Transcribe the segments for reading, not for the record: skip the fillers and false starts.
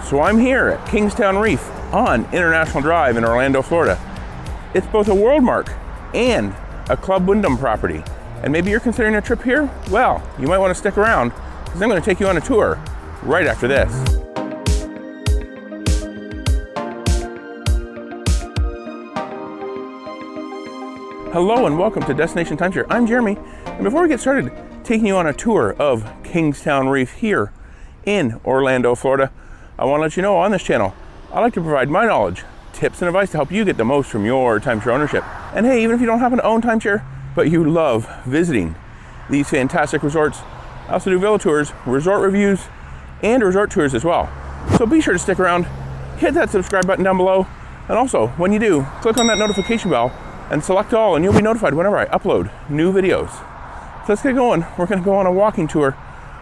So I'm here at Kingstown Reef on International Drive in Orlando, Florida. It's both a Worldmark and a Club Wyndham property. And maybe you're considering a trip here? Well, you might want to stick around because I'm going to take you on a tour right after this. Hello and welcome to Destination Timeshare. I'm Jeremy, and before we get started taking you on a tour of Kingstown Reef here in Orlando, Florida, I want to let you know on this channel, I like to provide my knowledge, tips, and advice to help you get the most from your timeshare ownership. And hey, even if you don't happen to own timeshare, but you love visiting these fantastic resorts, I also do villa tours, resort reviews, and resort tours as well. So be sure to stick around, hit that subscribe button down below, and also, when you do, click on that notification bell and select all, and you'll be notified whenever I upload new videos. So let's get going. We're going to go on a walking tour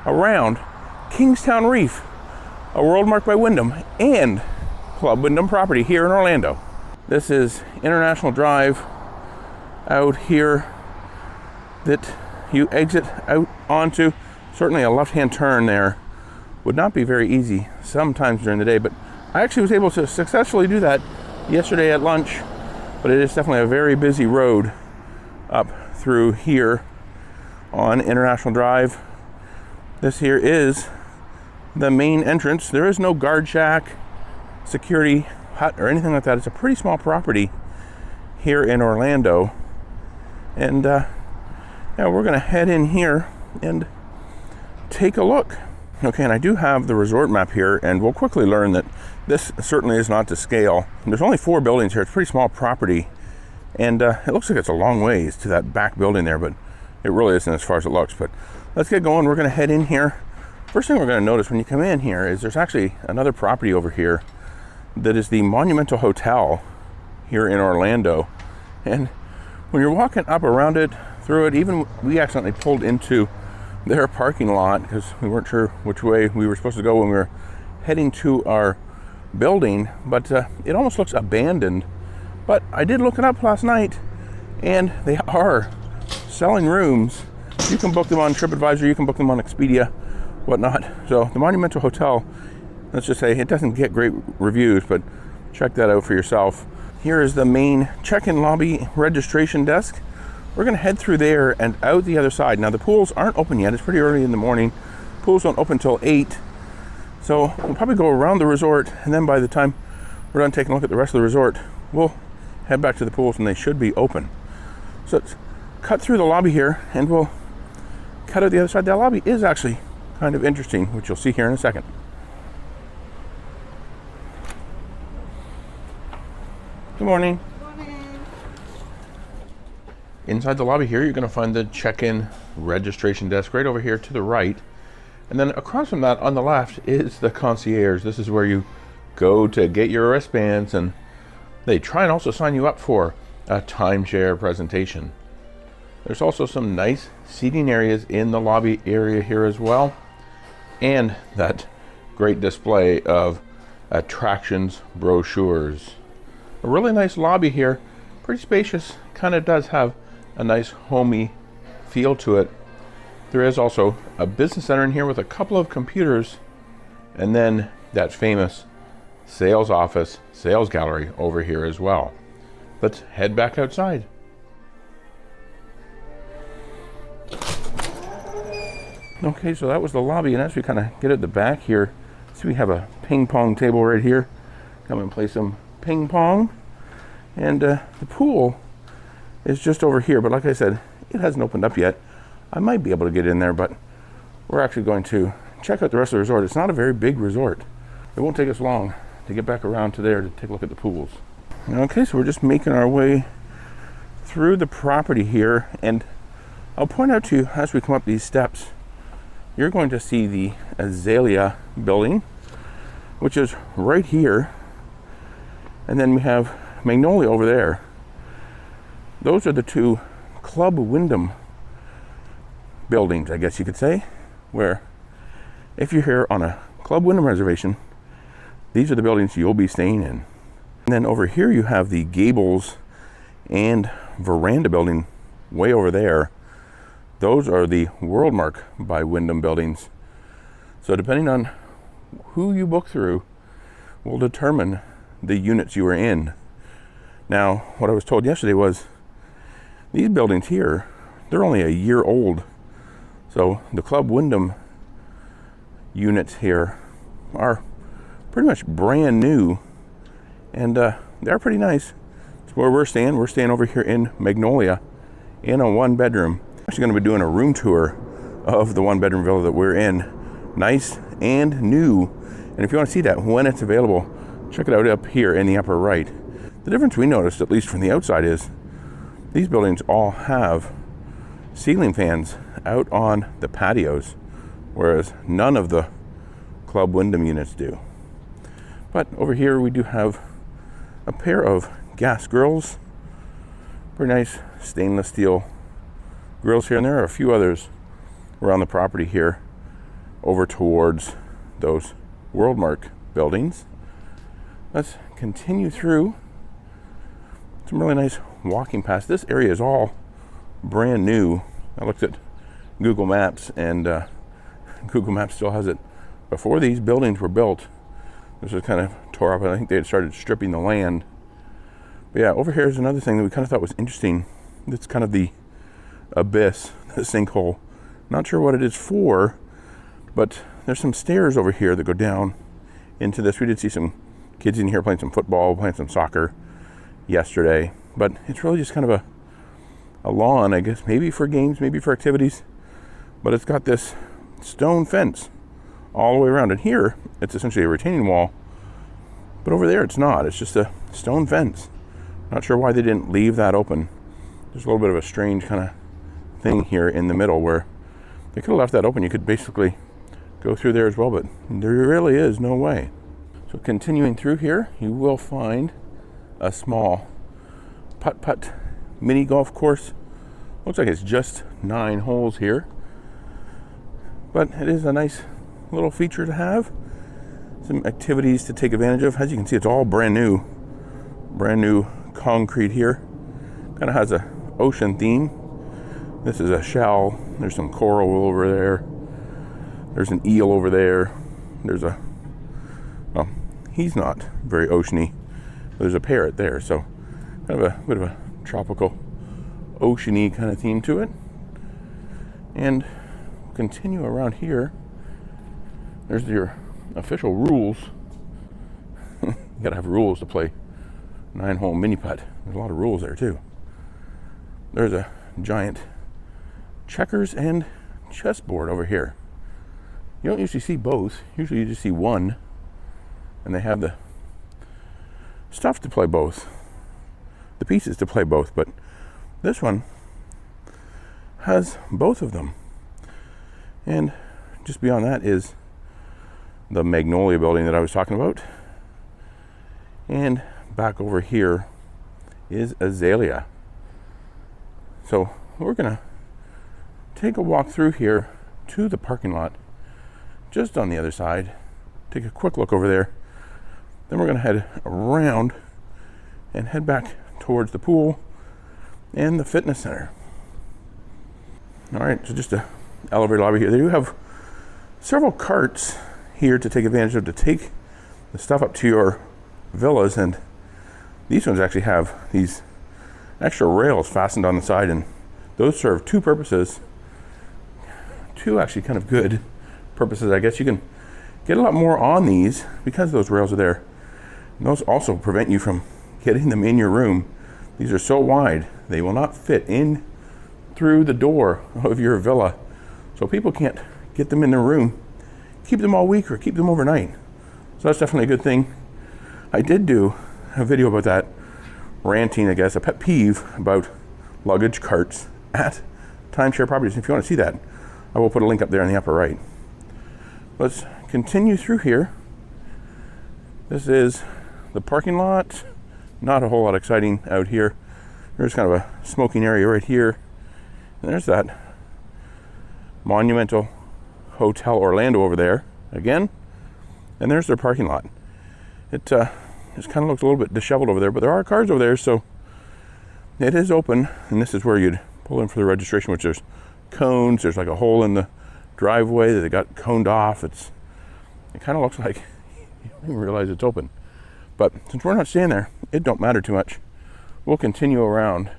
around Kingstown Reef, a Worldmark by Wyndham and Club Wyndham property here in Orlando. This is International Drive out here that you exit out onto. Certainly a left-hand turn there would not be very easy sometimes during the day, but I actually was able to successfully do that yesterday at lunch. But it is definitely a very busy road up through here on International Drive. This here is the main entrance. There is no guard shack, security hut, or anything like that. It's a pretty small property here in Orlando. And yeah, we're gonna head in here and take a look. Okay, and I do have the resort map here, and we'll quickly learn that this certainly is not to scale. There's only 4 buildings here. It's a pretty small property, and it looks like it's a long ways to that back building there, but it really isn't as far as it looks. But let's get going. We're gonna head in here. First thing we're gonna notice when you come in here is there's actually another property over here that is the Monumental Hotel here in Orlando. And when you're walking up around it, through it, even we accidentally pulled into their parking lot because we weren't sure which way we were supposed to go when we were heading to our building, but it almost looks abandoned. But I did look it up last night, and they are selling rooms. You can book them on TripAdvisor, you can book them on Expedia, whatnot. So the Monumental Hotel, let's just say it doesn't get great reviews, but check that out for yourself. Here is the main check-in lobby registration desk. We're gonna head through there and out the other side. Now the pools aren't open yet. It's pretty early in the morning. Pools don't open till 8. So we'll probably go around the resort, and then by the time we're done taking a look at the rest of the resort, we'll head back to the pools and they should be open. So let's cut through the lobby here and we'll cut out the other side. That lobby is actually kind of interesting, which you'll see here in a second. Good morning. Inside the lobby here, you're going to find the check-in registration desk right over here to the right. And then across from that on the left is the concierge. This is where you go to get your wristbands, and they try and also sign you up for a timeshare presentation. There's also some nice seating areas in the lobby area here as well. And that great display of attractions brochures. A really nice lobby here, pretty spacious, kind of does have a nice homey feel to it. There is also a business center in here with a couple of computers, and then that famous sales office, sales gallery over here as well. Let's head back outside. Okay, so that was the lobby, and as we kind of get at the back here, see we have a ping pong table right here. Come and play some ping pong. And the pool is just over here, but like I said, it hasn't opened up yet. I might be able to get in there, but we're actually going to check out the rest of the resort. It's not a very big resort. It won't take us long to get back around to there to take a look at the pools. Okay, so we're just making our way through the property here, and I'll point out to you as we come up these steps, you're going to see the Azalea building, which is right here, and then we have Magnolia over there. Those are the 2 Club Wyndham buildings, I guess you could say, where if you're here on a Club Wyndham reservation, these are the buildings you'll be staying in. And then over here you have the Gables and Veranda building way over there. Those are the Worldmark by Wyndham buildings. So depending on who you book through, will determine the units you are in. Now, what I was told yesterday was these buildings here, they're only a year old. So the Club Wyndham units here are pretty much brand new, and they're pretty nice. It's where we're staying. We're staying over here in Magnolia in a 1-bedroom. I'm actually going to be doing a room tour of the 1-bedroom villa that we're in. Nice and new. And if you want to see that when it's available, check it out up here in the upper right. The difference we noticed, at least from the outside, is these buildings all have ceiling fans out on the patios, whereas none of the Club Wyndham units do. But over here we do have a pair of gas grills, pretty nice stainless steel grills here, and there are a few others around the property here over towards those Worldmark buildings. Let's continue through. Some really nice walking paths. This area is all brand new. I looked at Google Maps, and Google Maps still has it before these buildings were built. This was kind of tore up. I think they had started stripping the land. But yeah, over here is another thing that we kind of thought was interesting. It's kind of the abyss, the sinkhole. Not sure what it is for, but there's some stairs over here that go down into this. We did see some kids in here playing some football, playing some soccer yesterday, but it's really just kind of a lawn, I guess, maybe for games, maybe for activities, but it's got this stone fence all the way around. And here it's essentially a retaining wall, but over there it's not. It's just a stone fence. Not sure why they didn't leave that open. There's a little bit of a strange kind of thing here in the middle where they could have left that open. You could basically go through there as well, but there really is no way. So continuing through here, you will find a small putt-putt mini golf course. Looks like it's just 9 holes here, but it is a nice little feature to have. Some activities to take advantage of. As you can see, it's all brand new concrete here. Kind of has a ocean theme. This is a shell. There's some coral over there. There's an eel over there. There's a, well, he's not very oceany. There's a parrot there, so kind of a bit of a tropical, oceany kind of theme to it. And we'll continue around here. There's your official rules. You gotta have rules to play 9-hole mini putt. There's a lot of rules there too. There's a giant checkers and chessboard over here. You don't usually see both. Usually you just see one, and they have the stuff to play both, the pieces to play both, but this one has both of them. And just beyond that is the Magnolia building that I was talking about. And back over here is Azalea. So we're gonna take a walk through here to the parking lot just on the other side, take a quick look over there. Then we're gonna head around and head back towards the pool and the fitness center. All right, so just a elevator lobby here. They do have several carts here to take advantage of to take the stuff up to your villas, and these ones actually have these extra rails fastened on the side, and those serve 2 purposes. 2 actually kind of good purposes, I guess. You can get a lot more on these because those rails are there. And those also prevent you from getting them in your room. These are so wide, they will not fit in through the door of your villa. So people can't get them in their room, keep them all week or keep them overnight. So that's definitely a good thing. I did do a video about that, ranting, I guess, a pet peeve about luggage carts at Timeshare Properties. If you want to see that, I will put a link up there in the upper right. Let's continue through here. This is the parking lot. Not a whole lot exciting out here. There's kind of a smoking area right here. And there's that Monumental Hotel Orlando over there again. And there's their parking lot. It just kind of looks a little bit disheveled over there, but there are cars over there, so it is open. And this is where you'd pull in for the registration, which there's cones. There's like a hole in the driveway that they got coned off. It kind of looks like You don't even realize it's open. But since we're not staying there, it don't matter too much. We'll continue around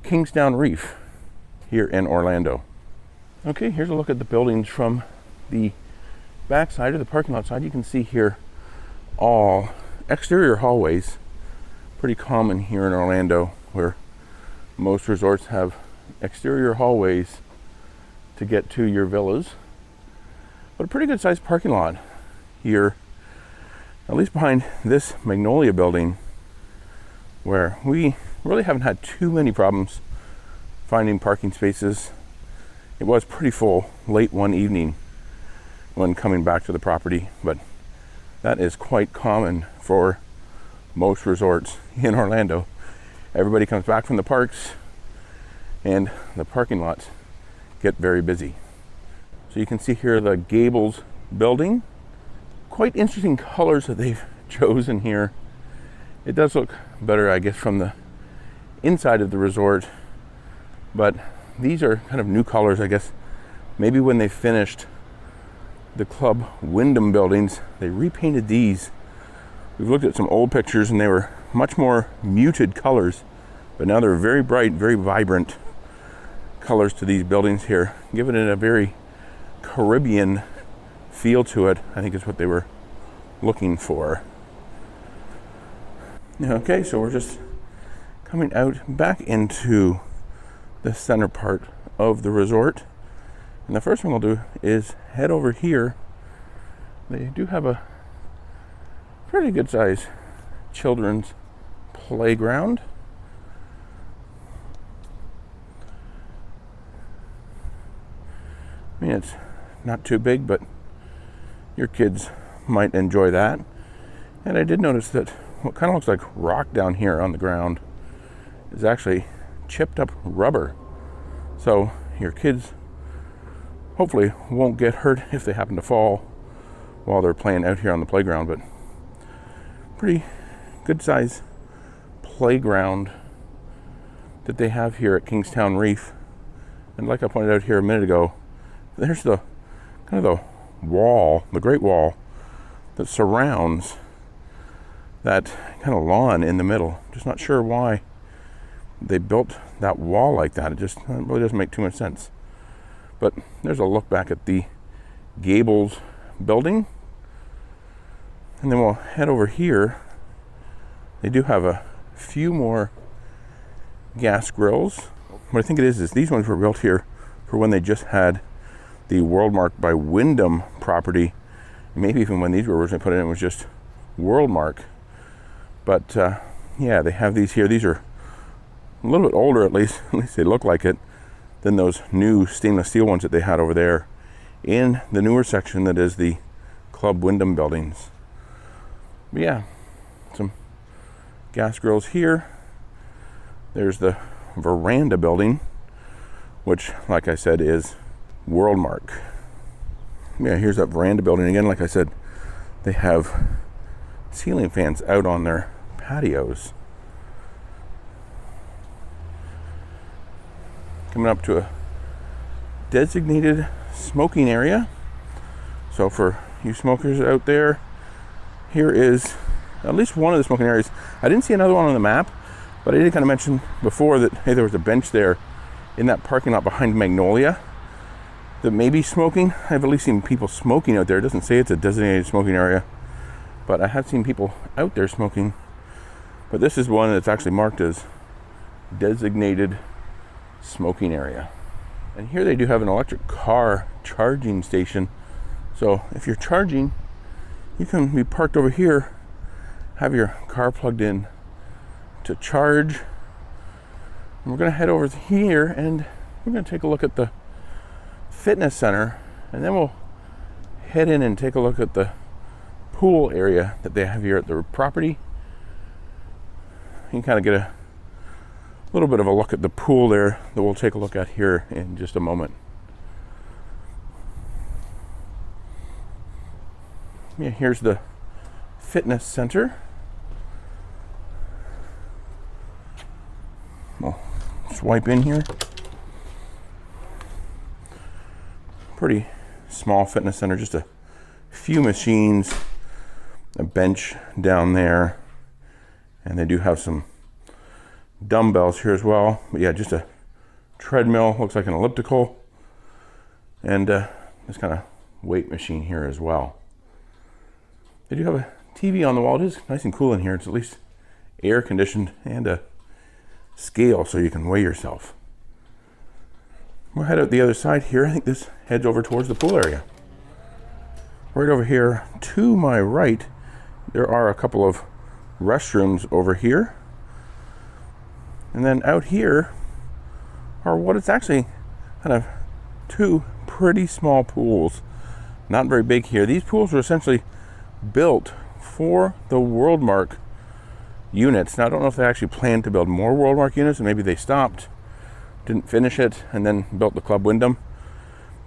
Kingstown Reef here in Orlando. Okay, here's a look at the buildings from the back side or the parking lot side. You can see here all exterior hallways. Pretty common here in Orlando, where most resorts have exterior hallways to get to your villas. But a pretty good sized parking lot here, at least behind this Magnolia building, where we really haven't had too many problems finding parking spaces. It was pretty full late one evening when coming back to the property, but that is quite common for most resorts in Orlando. Everybody comes back from the parks and the parking lots get very busy. So you can see here the Gables building. Quite interesting colors that they've chosen here. It does look better, I guess, from the inside of the resort, but these are kind of new colors, I guess. Maybe when they finished the Club Wyndham buildings, they repainted these. We've looked at some old pictures and they were much more muted colors, but now they're very bright, very vibrant colors to these buildings here, giving it a very Caribbean feel to it. I think is what they were looking for. Okay, so we're just coming out back into the center part of the resort. And the first thing we'll do is head over here. They do have a pretty good size children's playground. I mean, it's not too big, but your kids might enjoy that. And I did notice that what kind of looks like rock down here on the ground is actually chipped up rubber. So your kids hopefully won't get hurt if they happen to fall while they're playing out here on the playground. But pretty good size playground that they have here at Kingstown Reef. And like I pointed out here a minute ago, there's the kind of the wall, the Great Wall that surrounds that kind of lawn in the middle. Just not sure why they built that wall like that. It really doesn't make too much sense. But there's a look back at the Gables building. And then we'll head over here. They do have a few more gas grills. What I think it is these ones were built here for when they just had the Worldmark by Wyndham property. Maybe even when these were originally put in, it was just Worldmark. But yeah, they have these here. These are a little bit older, at least they look like it, than those new stainless steel ones that they had over there in the newer section that is the Club Wyndham buildings. But yeah, some gas grills here. There's the veranda building, which, like I said, is Worldmark. Yeah, here's that veranda building again. Like I said, they have ceiling fans out on their patios. Coming up to a designated smoking area. So for you smokers out there, here is at least one of the smoking areas. I didn't see another one on the map, but I did kind of mention before that, hey, there was a bench there in that parking lot behind Magnolia that may be smoking. I've at least seen people smoking out there. It doesn't say it's a designated smoking area, but I have seen people out there smoking. But this is one that's actually marked as designated smoking area. And here they do have an electric car charging station. So if you're charging, you can be parked over here, have your car plugged in to charge. And we're going to head over here and we're going to take a look at the fitness center, and then we'll head in and take a look at the pool area that they have here at the property. You can kind of get a little bit of a look at the pool there that we'll take a look at here in just a moment. Yeah, here's the fitness center. We'll swipe in here. Pretty small fitness center, just a few machines, a bench down there, and they do have some dumbbells here as well. But yeah, just a treadmill, looks like an elliptical, and this kind of weight machine here as well. They do have a TV on the wall. It is nice and cool in here. It's at least air conditioned, and a scale so you can weigh yourself. We'll head out the other side here. I think this heads over towards the pool area. Right over here to my right, there are a couple of restrooms over here. And then out here are what it's actually kind of two pretty small pools. Not very big here. These pools were essentially built for the Worldmark units. Now, I don't know if they actually planned to build more Worldmark units, and maybe they stopped, didn't finish it, and then built the Club Wyndham.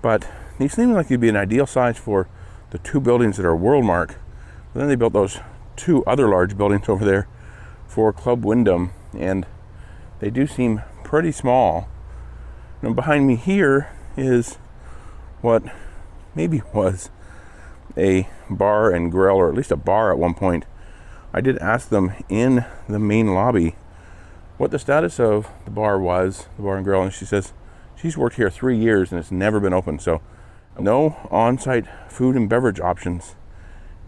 But these seem like they'd be an ideal size for the two buildings that are Worldmark. But then they built those two other large buildings over there for Club Wyndham, and they do seem pretty small. Now, behind me here is what maybe was a bar and grill, or at least a bar at one point. I did ask them in the main lobby what the status of the bar was, the bar and grill, and she says she's worked here 3 years and it's never been open. So no on-site food and beverage options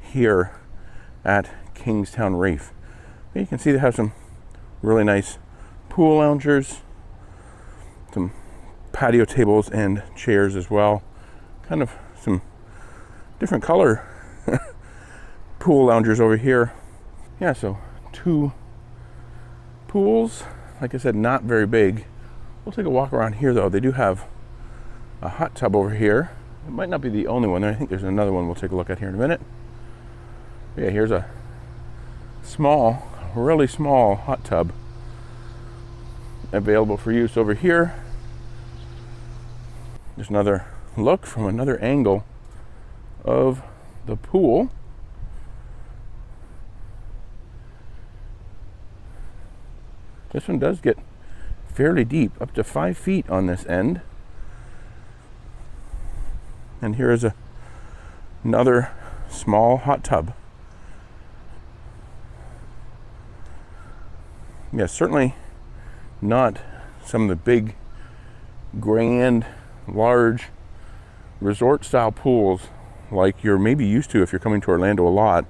here at Kingstown Reef. And you can see they have some really nice pool loungers, some patio tables and chairs as well. Kind of some different color pool loungers over here. Yeah, so two pools, like I said, not very big. We'll take a walk around here though. They do have a hot tub over here. It might not be the only one. I think there's another one we'll take a look at here in a minute. But yeah, here's a small, really small hot tub available for use over here. There's another look from another angle of the pool. This one does get fairly deep, up to 5 feet on this end. And here is another small hot tub. Yeah, certainly not some of the big, grand, large resort style pools like you're maybe used to if you're coming to Orlando a lot.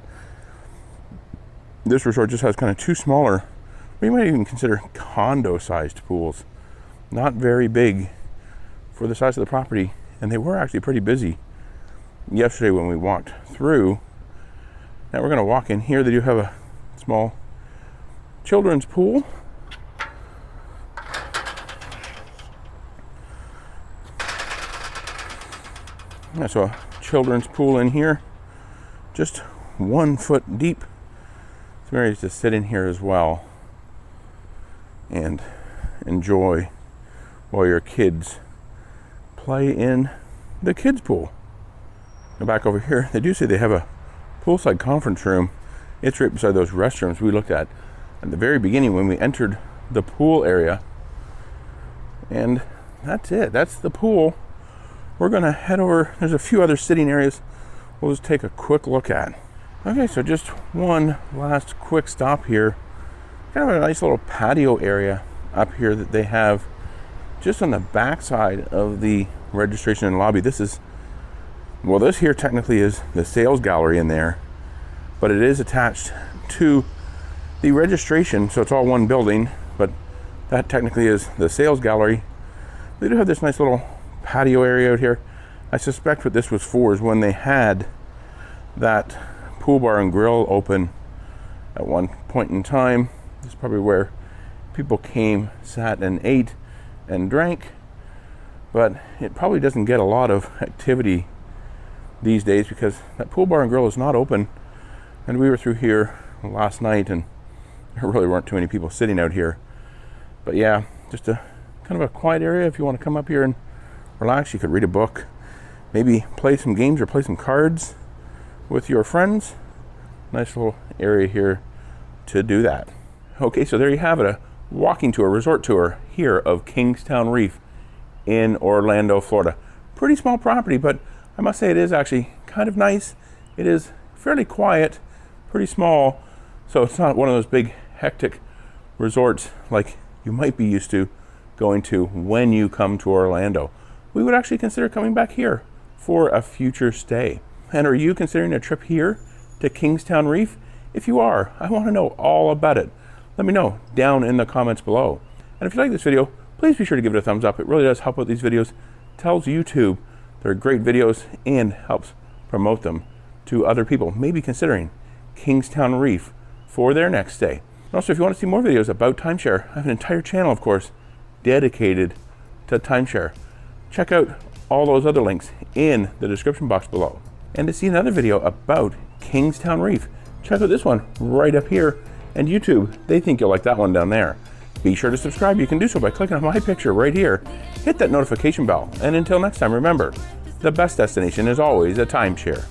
This resort just has kind of two smaller, we might even consider condo sized pools. Not very big for the size of the property, and they were actually pretty busy yesterday when we walked through. Now we're going to walk in here. They do have a small children's pool. Yeah, so a children's pool in here, just 1 foot deep. It's very nice to sit in here as well and enjoy while your kids play in the kids pool. Now back over here, they do say they have a poolside conference room. It's right beside those restrooms we looked at the very beginning when we entered the pool area. And that's it. That's the pool. We're gonna head over. There's a few other sitting areas we'll just take a quick look at. Okay, so just one last quick stop here. Kind of a nice little patio area up here that they have just on the back side of the registration and lobby. This is, well, this here technically is the sales gallery in there, but it is attached to the registration, so it's all one building, but that technically is the sales gallery. They do have this nice little patio area out here. I suspect what this was for is when they had that pool bar and grill open at one point in time. This is probably where people came, sat and ate and drank, but it probably doesn't get a lot of activity these days because that pool bar and grill is not open. And we were through here last night and there really weren't too many people sitting out here. But yeah, just a kind of a quiet area. If you want to come up here and relax, you could read a book, maybe play some games or play some cards with your friends. Nice little area here to do that. Okay, so there you have it, a walking tour, resort tour here of Kingstown Reef in Orlando, Florida. Pretty small property, but I must say it is actually kind of nice. It is fairly quiet, pretty small, so it's not one of those big hectic resorts like you might be used to going to when you come to Orlando. We would actually consider coming back here for a future stay. And are you considering a trip here to Kingstown Reef? If you are, I want to know all about it. Let me know down in the comments below. And if you like this video, please be sure to give it a thumbs up. It really does help out these videos, tells YouTube they're great videos, and helps promote them to other people maybe considering Kingstown Reef for their next stay. And also, if you want to see more videos about timeshare, I have an entire channel, of course, dedicated to timeshare. Check out all those other links in the description box below. And to see another video about Kingstown Reef, check out this one right up here. And YouTube, they think you'll like that one down there. Be sure to subscribe. You can do so by clicking on my picture right here. Hit that notification bell. And until next time, remember, the best destination is always a timeshare.